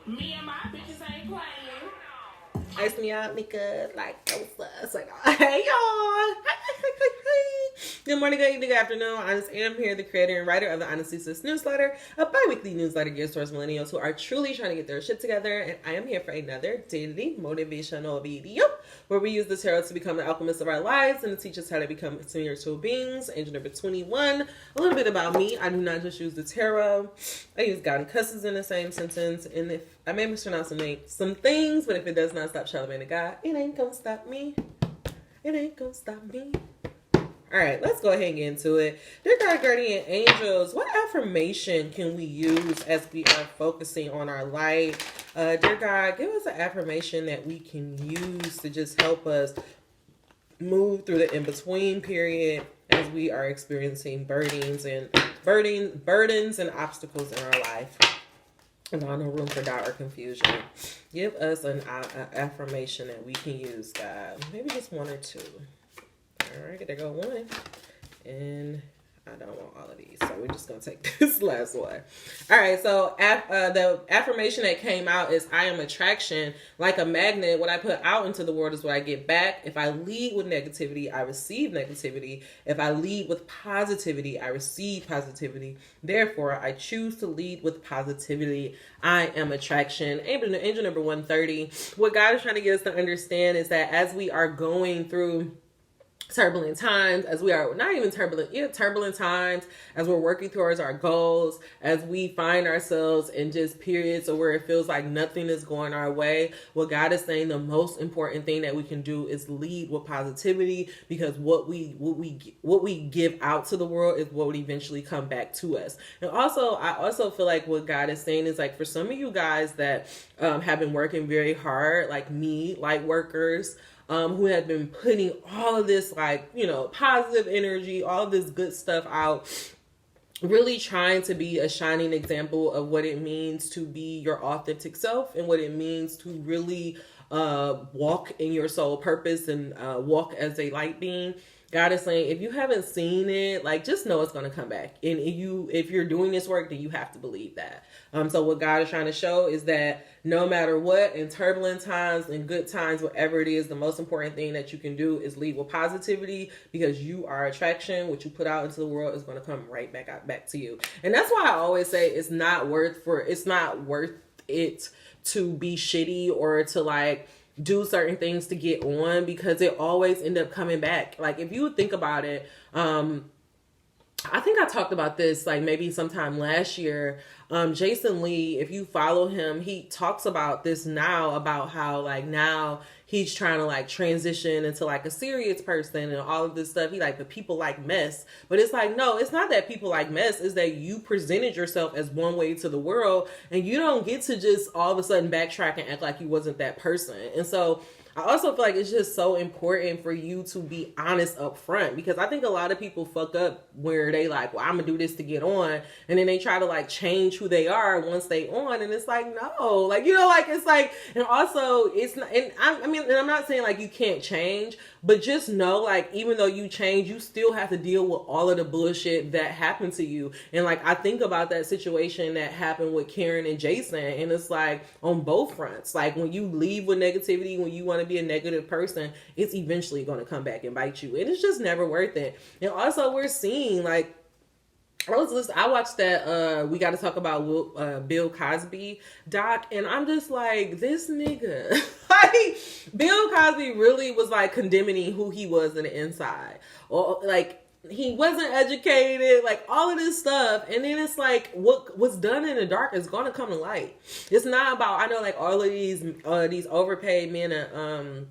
Me and my bitches ain't playing. Ice me out, nigga. Like, what's like, hey, y'all. Good morning, good evening, good afternoon. I just am here, the creator and writer of the Honesty Sis newsletter, a bi-weekly newsletter geared towards millennials who are truly trying to get their shit together. And I am here for another daily motivational video where we use the tarot to become the alchemist of our lives and to teach us how to become spiritual beings. Angel number 21. A little bit about me. I do not just use the tarot. I use God and cusses in the same sentence. And if I may mispronounce some things, but if it does not stop Charlamagne to God, it ain't gonna stop me. It ain't gonna stop me. All right, let's go ahead and get into it. Dear God, guardian angels, what affirmation can we use as we are focusing on our light? Dear God, give us an affirmation that we can use to just help us move through the in-between period as we are experiencing burdens and obstacles in our life. No room for doubt or confusion. Give us an affirmation that we can use, God. Maybe just one or two. All right, there go one. And I don't want all of these, so we're just going to take this last one. All right, so the affirmation that came out is I am attraction. Like a magnet, what I put out into the world is what I get back. If I lead with negativity, I receive negativity. If I lead with positivity, I receive positivity. Therefore, I choose to lead with positivity. I am attraction. Angel number 130. What God is trying to get us to understand is that as we are going through turbulent times, as we are not even turbulent times, as we're working towards our goals, as we find ourselves in just periods of where it feels like nothing is going our way, what God is saying, the most important thing that we can do is lead with positivity, because what we give out to the world is what would eventually come back to us. And also, I also feel like what God is saying is, like, for some of you guys that have been working very hard, like me, light workers, who had been putting all of this, like, positive energy, all of this good stuff out, really trying to be a shining example of what it means to be your authentic self and what it means to really walk in your soul purpose and walk as a light being. God is saying, if you haven't seen it, like, just know it's going to come back. And if you're doing this work, then you have to believe that. So what God is trying to show is that no matter what, in turbulent times, in good times, whatever it is, the most important thing that you can do is lead with positivity, because you are attraction. What you put out into the world is going to come right back to you. And that's why I always say it's not worth it to be shitty or to, like, do certain things to get on, because it always end up coming back. Like, if you think about it, I think I talked about this like maybe sometime last year. Jason Lee, if you follow him, he talks about this now, about how, like, now he's trying to, like, transition into, like, a serious person and all of this stuff. He like, but people like mess. But it's like, no, it's not that people like mess. It's that you presented yourself as one way to the world, and you don't get to just all of a sudden backtrack and act like you wasn't that person. And so I also feel like it's just so important for you to be honest up front, because I think a lot of people fuck up where they like, well, I'm gonna do this to get on, and then they try to, like, change who they are once they on, and it's like, no, like, like, it's like, and also it's not, and I'm not saying like you can't change, but just know, like, even though you change, you still have to deal with all of the bullshit that happened to you. And, like, I think about that situation that happened with Karen and Jason, and it's like on both fronts. Like, when you leave with negativity, when you want to be a negative person, it's eventually going to come back and bite you, and it's just never worth it. And also, we're seeing, like, I watched that We Got to Talk About Bill Cosby doc, and I'm just like, this nigga, like, Bill Cosby really was, like, condemning who he was in the inside, or, like, he wasn't educated, like, all of this stuff. And then it's like, what's done in the dark is going to come to light. It's not about, I know, like, all of these overpaid men and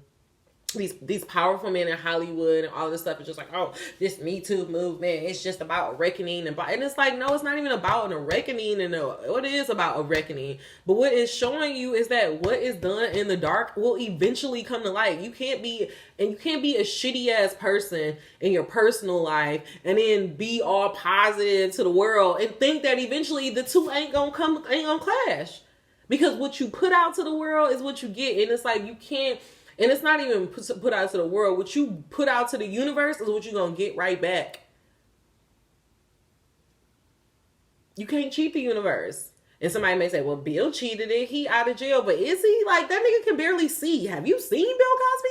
these powerful men in Hollywood and all this stuff is just like, oh, this Me Too movement, it's just about reckoning, and it's like, no, it's not even about a reckoning, and what it is about a reckoning. But what it's showing you is that what is done in the dark will eventually come to light. You can't be a shitty ass person in your personal life and then be all positive to the world and think that eventually the two ain't gonna clash, because what you put out to the world is what you get. And it's like, you can't. And it's not even put out to the world. What you put out to the universe is what you're going to get right back. You can't cheat the universe. And somebody may say, well, Bill cheated and he out of jail, but is he? Like, that nigga can barely see. Have you seen Bill Cosby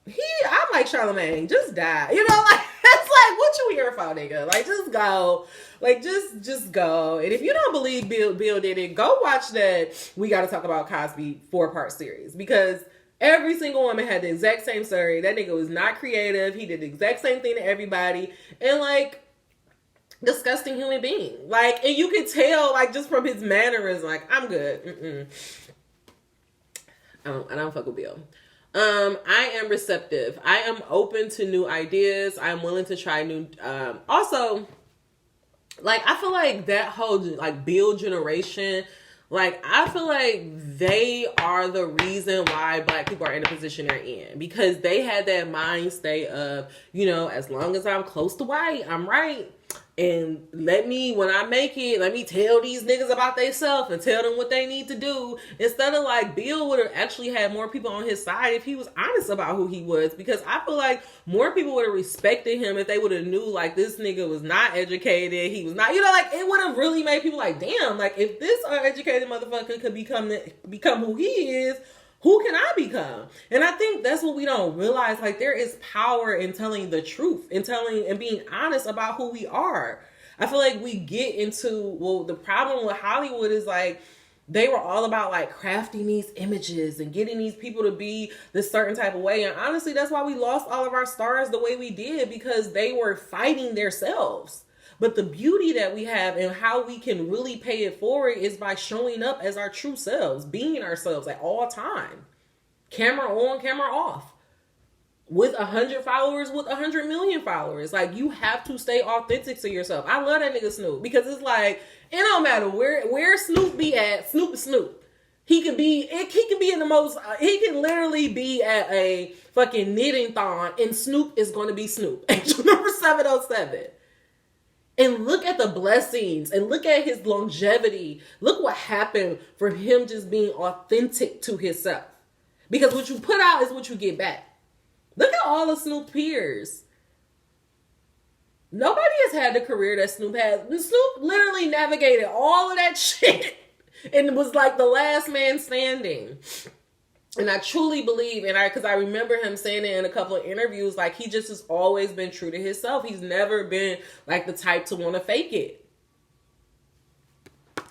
lately? I'm like Charlamagne, just die. You know, like, it's like, what you here for, nigga? Like, just go. Like, just go. And if you don't believe Bill did it, go watch that We Gotta Talk About Cosby 4-part series. Because every single woman had the exact same story. That nigga was not creative. He did the exact same thing to everybody. And, like, disgusting human being. Like, and you could tell, like, just from his mannerism, like, I'm good. I don't fuck with Bill. I am receptive. I am open to new ideas. I am willing to try new, also, like, I feel like that whole, like, Bill generation, like, I feel like they are the reason why Black people are in the position they're in. Because they had that mind state of, you know, as long as I'm close to white, I'm right. And when I make it, let me tell these niggas about themselves and tell them what they need to do. Instead of, like, Bill would have actually had more people on his side if he was honest about who he was. Because I feel like more people would have respected him if they would have knew, like, this nigga was not educated. He was not, you know, like, it would have really made people like, damn, like, if this uneducated motherfucker could become who he is, who can I become? And I think that's what we don't realize. Like, there is power in telling the truth and being honest about who we are. I feel like we get into, well, the problem with Hollywood is, like, they were all about, like, crafting these images and getting these people to be this certain type of way. And honestly, that's why we lost all of our stars the way we did, because they were fighting themselves. But the beauty that we have and how we can really pay it forward is by showing up as our true selves, being ourselves at all time. Camera on, camera off. With 100 followers, with 100 million followers. Like, you have to stay authentic to yourself. I love that nigga Snoop, because it's like, it don't matter where Snoop be at, Snoop is Snoop. He can be in the most, he can literally be at a fucking knitting thon and Snoop is going to be Snoop. Angel number 707. And look at the blessings and look at his longevity. Look what happened for him just being authentic to himself. Because what you put out is what you get back. Look at all the Snoop peers. Nobody has had the career that Snoop has. Snoop literally navigated all of that shit and was like the last man standing. And I truly believe, because I remember him saying it in a couple of interviews, like, he just has always been true to himself. He's never been, like, the type to want to fake it.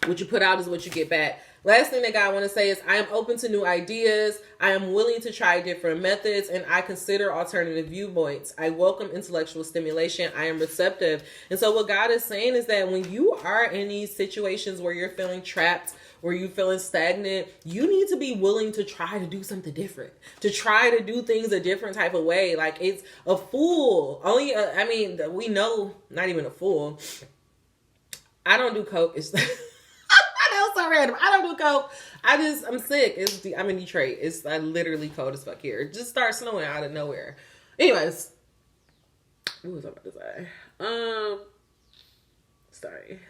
What you put out is what you get back. Last thing that I want to say is I am open to new ideas. I am willing to try different methods, and I consider alternative viewpoints. I welcome intellectual stimulation. I am receptive. And so what God is saying is that when you are in these situations where you're feeling trapped, where you're feeling stagnant, you need to be willing to try to do something different, to try to do things a different type of way. Like, it's a fool. We know, not even a fool. I don't do coke. It's I know, so random. I don't do coke. I'm sick. I'm in Detroit. It's literally cold as fuck here. It just starts snowing out of nowhere. Anyways, what was I about to say? Sorry.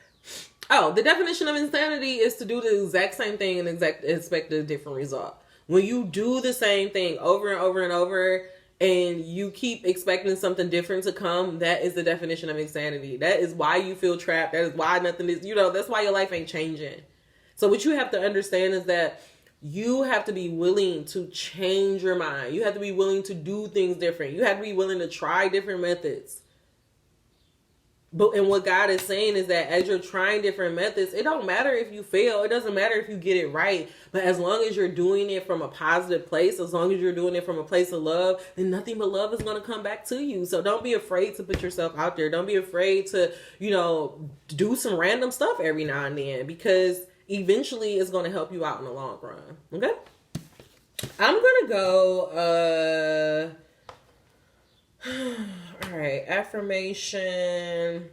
Oh, the definition of insanity is to do the exact same thing and expect a different result. When you do the same thing over and over and over and you keep expecting something different to come, that is the definition of insanity. That is why you feel trapped. That is why nothing is, that's why your life ain't changing. So what you have to understand is that you have to be willing to change your mind. You have to be willing to do things different. You have to be willing to try different methods. And what God is saying is that as you're trying different methods, it don't matter if you fail. It doesn't matter if you get it right. But as long as you're doing it from a positive place, as long as you're doing it from a place of love, then nothing but love is going to come back to you. So don't be afraid to put yourself out there. Don't be afraid to, do some random stuff every now and then, because eventually it's going to help you out in the long run. Okay? I'm going to go, all right, affirmation.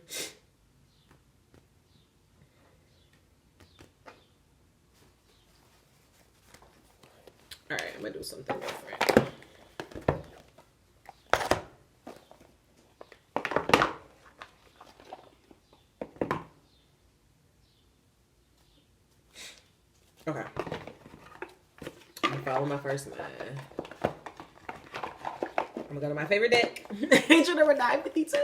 All right, I'm gonna do something different. Okay. I'm gonna follow my first mind. I'm gonna go to my favorite deck. Angel number 952.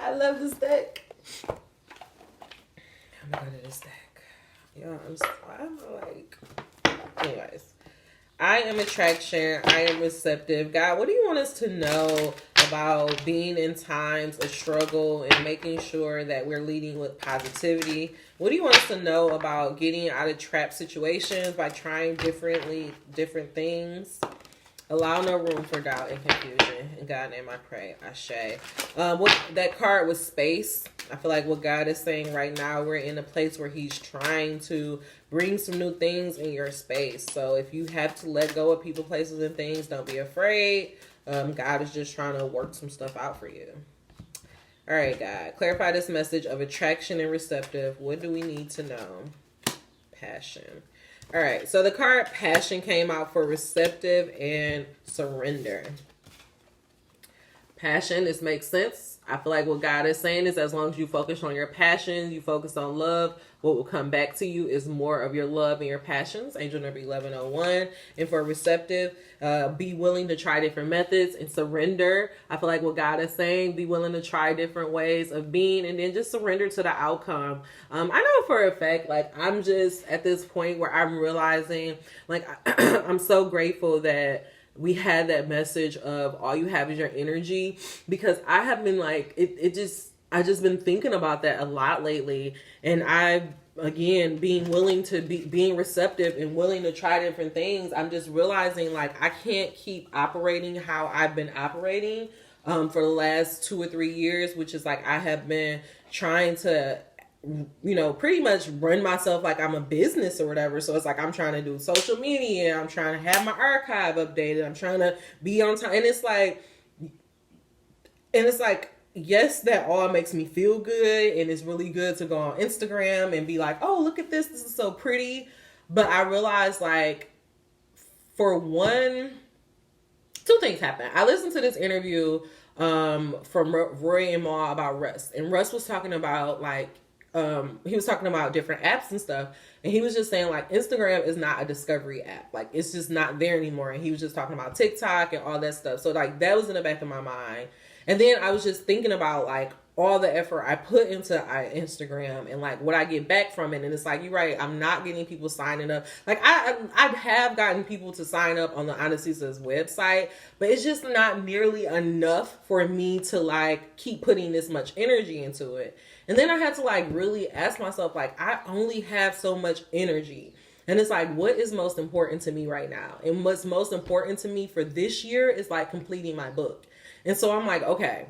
I love this deck. out of this deck. Yeah, I'm like, anyways. I am attraction. I am receptive. God, what do you want us to know about being in times of struggle and making sure that we're leading with positivity? What do you want us to know about getting out of trap situations by trying different things? Allow no room for doubt and confusion. In God's name I pray. Ashe. What that card was space. I feel like what God is saying right now, we're in a place where he's trying to bring some new things in your space. So if you have to let go of people, places, and things, don't be afraid. God is just trying to work some stuff out for you. All right, God. Clarify this message of attraction and receptive. What do we need to know? Passion. All right, so the card passion came out for receptive and surrender. Passion, this makes sense. I feel like what God is saying is as long as you focus on your passions, you focus on love, what will come back to you is more of your love and your passions. Angel number 1101. And for receptive, be willing to try different methods and surrender. I feel like what God is saying, be willing to try different ways of being and then just surrender to the outcome. I know for a fact, like I'm just at this point where I'm realizing like I'm so grateful that we had that message of all you have is your energy, because I have been like, I just been thinking about that a lot lately. And again, being receptive and willing to try different things. I'm just realizing like, I can't keep operating how I've been operating, for the last 2 or 3 years, which is like, I have been trying to, pretty much run myself like I'm a business or whatever. So it's like, I'm trying to do social media. I'm trying to have my archive updated. I'm trying to be on time. And it's like, yes, that all makes me feel good. And it's really good to go on Instagram and be like, oh, look at this. This is so pretty. But I realized like, for one, 2 things happened. I listened to this interview from Roy and Ma about Russ. And Russ was talking about like, he was talking about different apps and stuff, and he was just saying like Instagram is not a discovery app, like it's just not there anymore. And he was just talking about TikTok and all that stuff. So like that was in the back of my mind. And then I was just thinking about like all the effort I put into Instagram and like what I get back from it. And it's like, you're right, I'm not getting people signing up. Like I have gotten people to sign up on the Anasisa's website, but it's just not nearly enough for me to like keep putting this much energy into it. And then I had to like really ask myself, like, I only have so much energy. And it's like, what is most important to me right now? And what's most important to me for this year is like completing my book. And so I'm like, okay,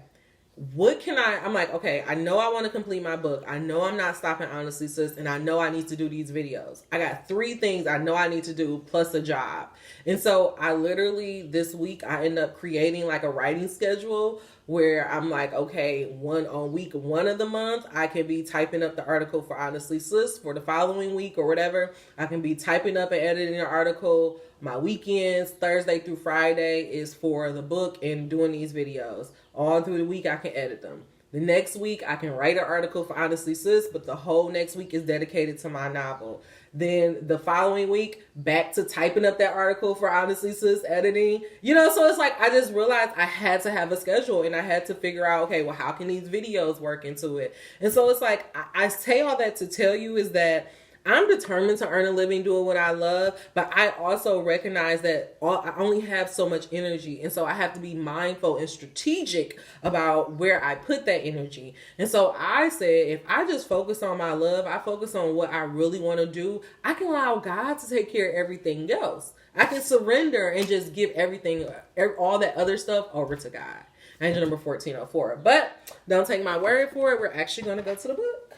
I'm like, okay, I know I want to complete my book. I know I'm not stopping Honestly Sis, and I know I need to do these videos. I got 3 things I know I need to do plus a job. And so I literally, this week, I end up creating like a writing schedule where I'm like, okay, on week 1 of the month, I can be typing up the article for Honestly Sis. For the following week or whatever, I can be typing up and editing an article. My weekends, Thursday through Friday, is for the book and doing these videos. All through the week, I can edit them. The next week, I can write an article for Honestly Sis, but the whole next week is dedicated to my novel. Then the following week, back to typing up that article for Honestly Sis, editing. So it's like, I just realized I had to have a schedule, and I had to figure out, okay, well, how can these videos work into it? And so it's like, I say all that to tell you is that I'm determined to earn a living doing what I love, but I also recognize that I only have so much energy. And so I have to be mindful and strategic about where I put that energy. And so I said, if I just focus on my love, I focus on what I really want to do, I can allow God to take care of everything else. I can surrender and just give everything, all that other stuff over to God. Angel number 1404. But don't take my word for it. We're actually going to go to the book.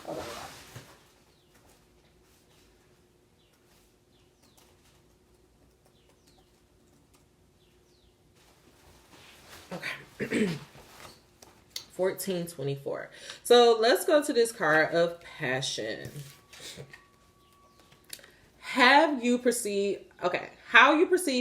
Hold on. Okay. 1424. So let's go to this card of passion. How you perceive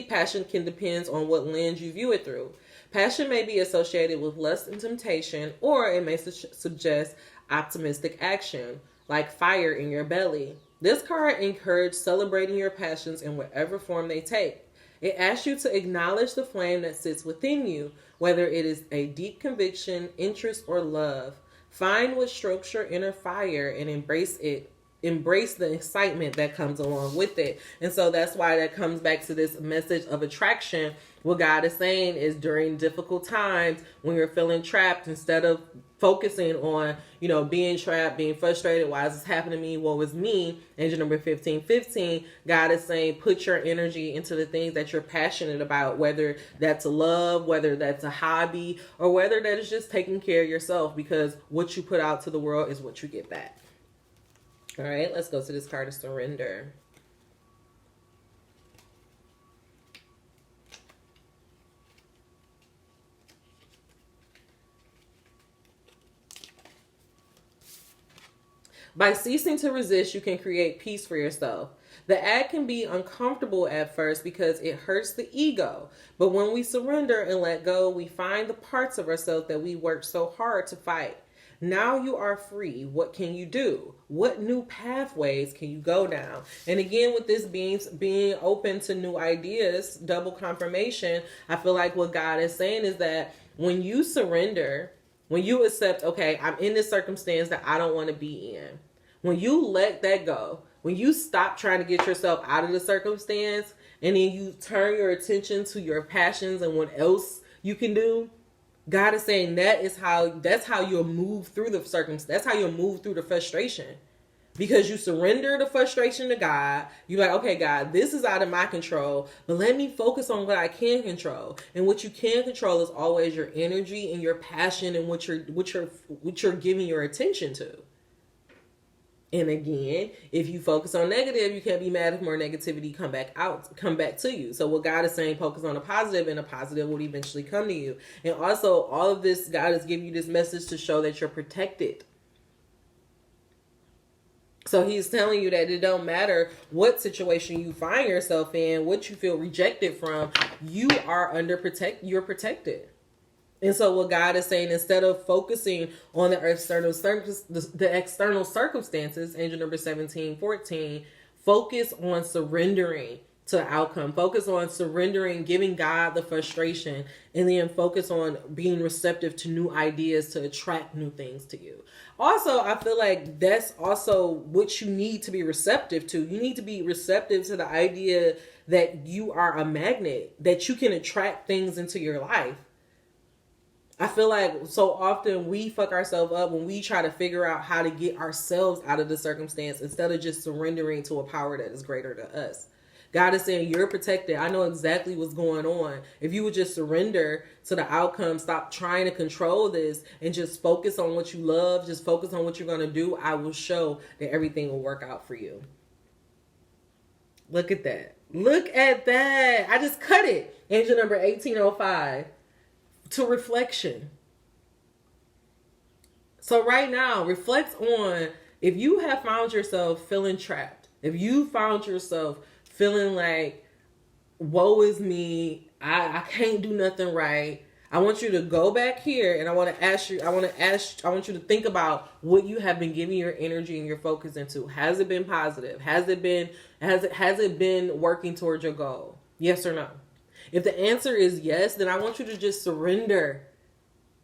passion can depend on what lens you view it through. Passion may be associated with lust and temptation, or it may suggest optimistic action, like fire in your belly. This card encourages celebrating your passions in whatever form they take. It asks you to acknowledge the flame that sits within you, whether it is a deep conviction, interest, or love. Find what strokes your inner fire and embrace it. Embrace the excitement that comes along with it. And so that's why that comes back to this message of attraction. What God is saying is, during difficult times, when you're feeling trapped, instead of focusing on, being trapped, being frustrated, why is this happening to me, what was me, angel number 1515, God is saying, put your energy into the things that you're passionate about, whether that's a love, whether that's a hobby, or whether that is just taking care of yourself, because what you put out to the world is what you get back. All right, let's go to this card of surrender. By ceasing to resist, you can create peace for yourself. The act can be uncomfortable at first because it hurts the ego. But when we surrender and let go, we find the parts of ourselves that we worked so hard to fight. Now you are free. What can you do? What new pathways can you go down? And again, with this being open to new ideas, double confirmation, I feel like what God is saying is that when you surrender, when you accept, okay, I'm in this circumstance that I don't want to be in, when you let that go, when you stop trying to get yourself out of the circumstance, and then you turn your attention to your passions and what else you can do, God is saying that's how you'll move through the circumstance. That's how you'll move through the frustration. Because you surrender the frustration to God. You're like, okay, God, this is out of my control, but let me focus on what I can control. And what you can control is always your energy and your passion and what you're giving your attention to. And again, if you focus on negative, you can't be mad if more negativity come back to you. So what God is saying, focus on the positive, and the positive will eventually come to you. And also, all of this, God is giving you this message to show that you're protected. So he's telling you that it don't matter what situation you find yourself in, what you feel rejected from, you're protected. And so what God is saying, instead of focusing on the external circumstances, angel number 1714, focus on surrendering to the outcome. Focus on surrendering, giving God the frustration, and then focus on being receptive to new ideas to attract new things to you. Also, I feel like that's also what you need to be receptive to. You need to be receptive to the idea that you are a magnet, that you can attract things into your life. I feel like so often we fuck ourselves up when we try to figure out how to get ourselves out of the circumstance instead of just surrendering to a power that is greater than us. God is saying, you're protected. I know exactly what's going on. If you would just surrender to the outcome, stop trying to control this, and just focus on what you love, just focus on what you're going to do, I will show that everything will work out for you. Look at that. Look at that. I just cut it. Angel number 1805. To reflection. So right now, reflect on if you have found yourself feeling trapped, if you found yourself feeling like, woe is me, I can't do nothing right. I want you to go back here, and I want you to think about what you have been giving your energy and your focus into. Has it been positive? Has it been working towards your goal? Yes or no? If the answer is yes, then I want you to just surrender.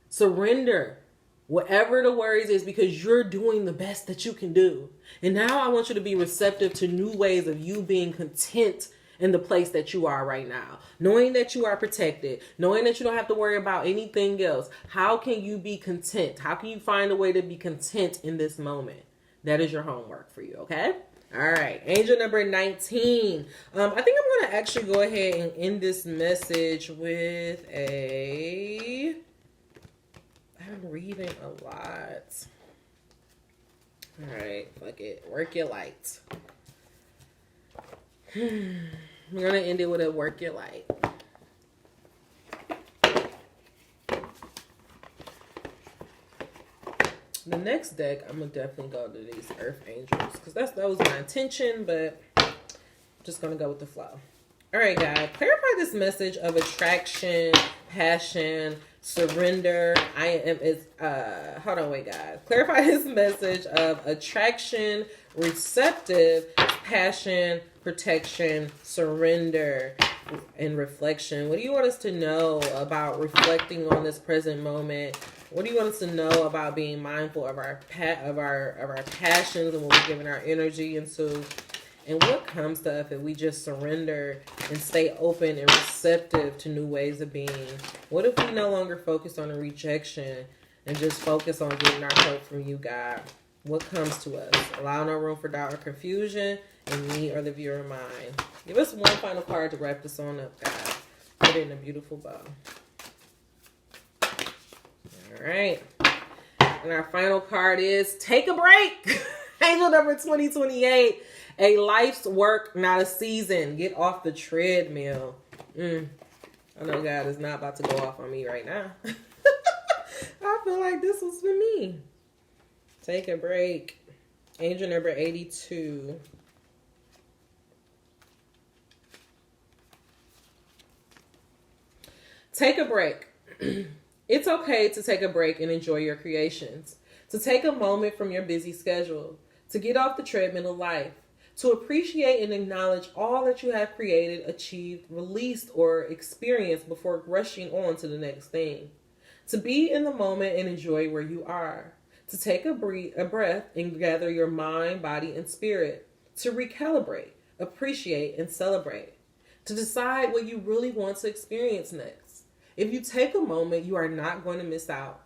Surrender. Whatever the worries is, because you're doing the best that you can do. And now I want you to be receptive to new ways of you being content in the place that you are right now. Knowing that you are protected. Knowing that you don't have to worry about anything else. How can you be content? How can you find a way to be content in this moment? That is your homework for you, okay? All right, angel number 19. I think I'm going to actually go ahead and end this message with I'm reading a lot. All right, fuck it. Work your light. We're going to end it with a work your light. The next deck, I'm going to definitely go to these Earth Angels, because that was my intention, but I'm just going to go with the flow. All right, guys. Clarify this message of attraction, passion, surrender. Hold on, wait, guys. Clarify this message of attraction, receptive, passion, protection, surrender, and reflection. What do you want us to know about reflecting on this present moment? What do you want us to know about being mindful of our passions and what we're giving our energy into? And what comes to us if we just surrender and stay open and receptive to new ways of being? What if we no longer focus on the rejection and just focus on getting our help from you, God? What comes to us? Allow no room for doubt or confusion in me or the viewer mind. Give us one final card to wrap this on up, God. Put it in a beautiful bow. All right. And our final card is take a break. Angel number 2028. A life's work, not a season. Get off the treadmill. I know God is not about to go off on me right now. I feel like this was for me. Take a break. Angel number 82. Take a break. It's okay to take a break and enjoy your creations. To take a moment from your busy schedule. To get off the treadmill of life. To appreciate and acknowledge all that you have created, achieved, released, or experienced before rushing on to the next thing. To be in the moment and enjoy where you are. To take a breath and gather your mind, body, and spirit. To recalibrate, appreciate, and celebrate. To decide what you really want to experience next. If you take a moment, you are not going to miss out.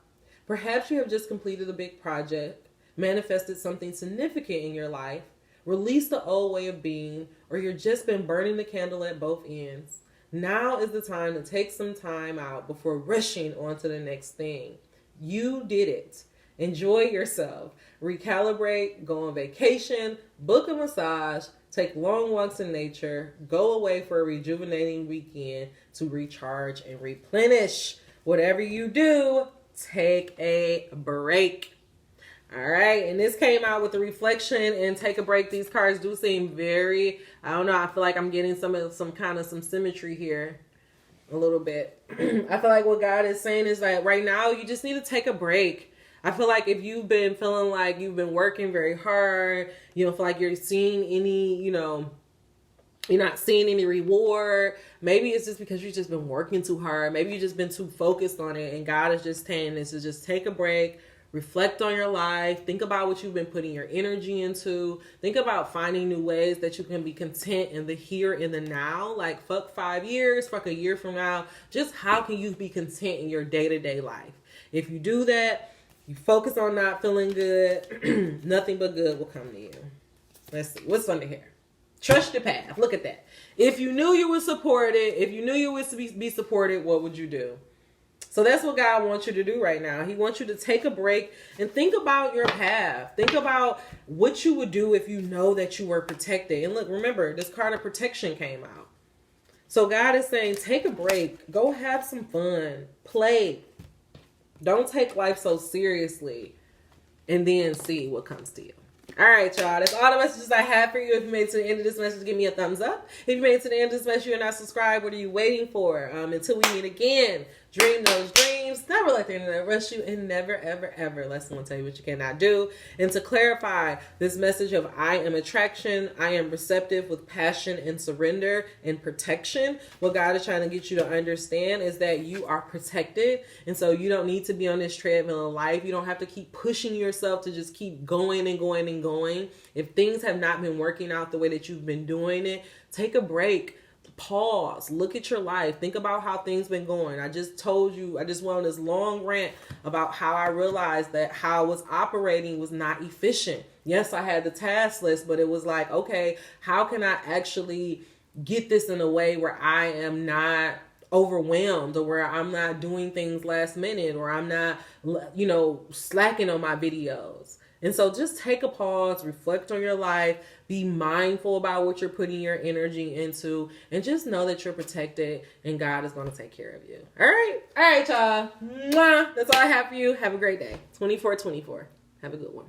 Perhaps you have just completed a big project, manifested something significant in your life, release the old way of being, or you've just been burning the candle at both ends. Now is the time to take some time out before rushing on to the next thing. You did it. Enjoy yourself. Recalibrate, go on vacation, book a massage, take long walks in nature, go away for a rejuvenating weekend to recharge and replenish. Whatever you do, take a break. All right, and this came out with the reflection and take a break. These cards do seem very, I don't know, I feel like I'm getting some symmetry here a little bit. I feel like what God is saying is that right now you just need to take a break. I feel like if you've been feeling like you've been working very hard, you don't feel like you're seeing any, you're not seeing any reward. Maybe it's just because you've just been working too hard. Maybe you've just been too focused on it. And God is just saying this to just take a break. Reflect on your life. Think about what you've been putting your energy into. Think about finding new ways that you can be content in the here and the now. Like, fuck 5 years, fuck a year from now. Just how can you be content in your day-to-day life? If you do that, you focus on not feeling good, nothing but good will come to you. Let's see. What's under here? Trust your path. Look at that. If you knew you were supported, if you knew you were to be supported, what would you do? So that's what God wants you to do right now. He wants you to take a break and think about your path. Think about what you would do if you know that you were protected. And look, remember, this card of protection came out. So God is saying, take a break. Go have some fun. Play. Don't take life so seriously. And then see what comes to you. All right, y'all. That's all the messages I have for you. If you made it to the end of this message, give me a thumbs up. If you made it to the end of this message, you're not subscribed, what are you waiting for? Until we meet again, dream those dreams. Never let the internet rush you. And never, ever, ever let someone tell you what you cannot do. And to clarify this message of I am attraction, I am receptive with passion and surrender and protection. What God is trying to get you to understand is that you are protected. And so you don't need to be on this treadmill of life. You don't have to keep pushing yourself to just keep going and going and going. If things have not been working out the way that you've been doing it, take a break. Pause. Look at your life. Think about how things been going. I just told you, I just went on this long rant about how I realized that how I was operating was not efficient. Yes, I had the task list, but it was like, okay, how can I actually get this in a way where I am not overwhelmed, or where I'm not doing things last minute, or I'm not, slacking on my videos. And so just take a pause, reflect on your life, be mindful about what you're putting your energy into, and just know that you're protected and God is going to take care of you. All right, y'all. Mwah. That's all I have for you. Have a great day. 24/24. Have a good one.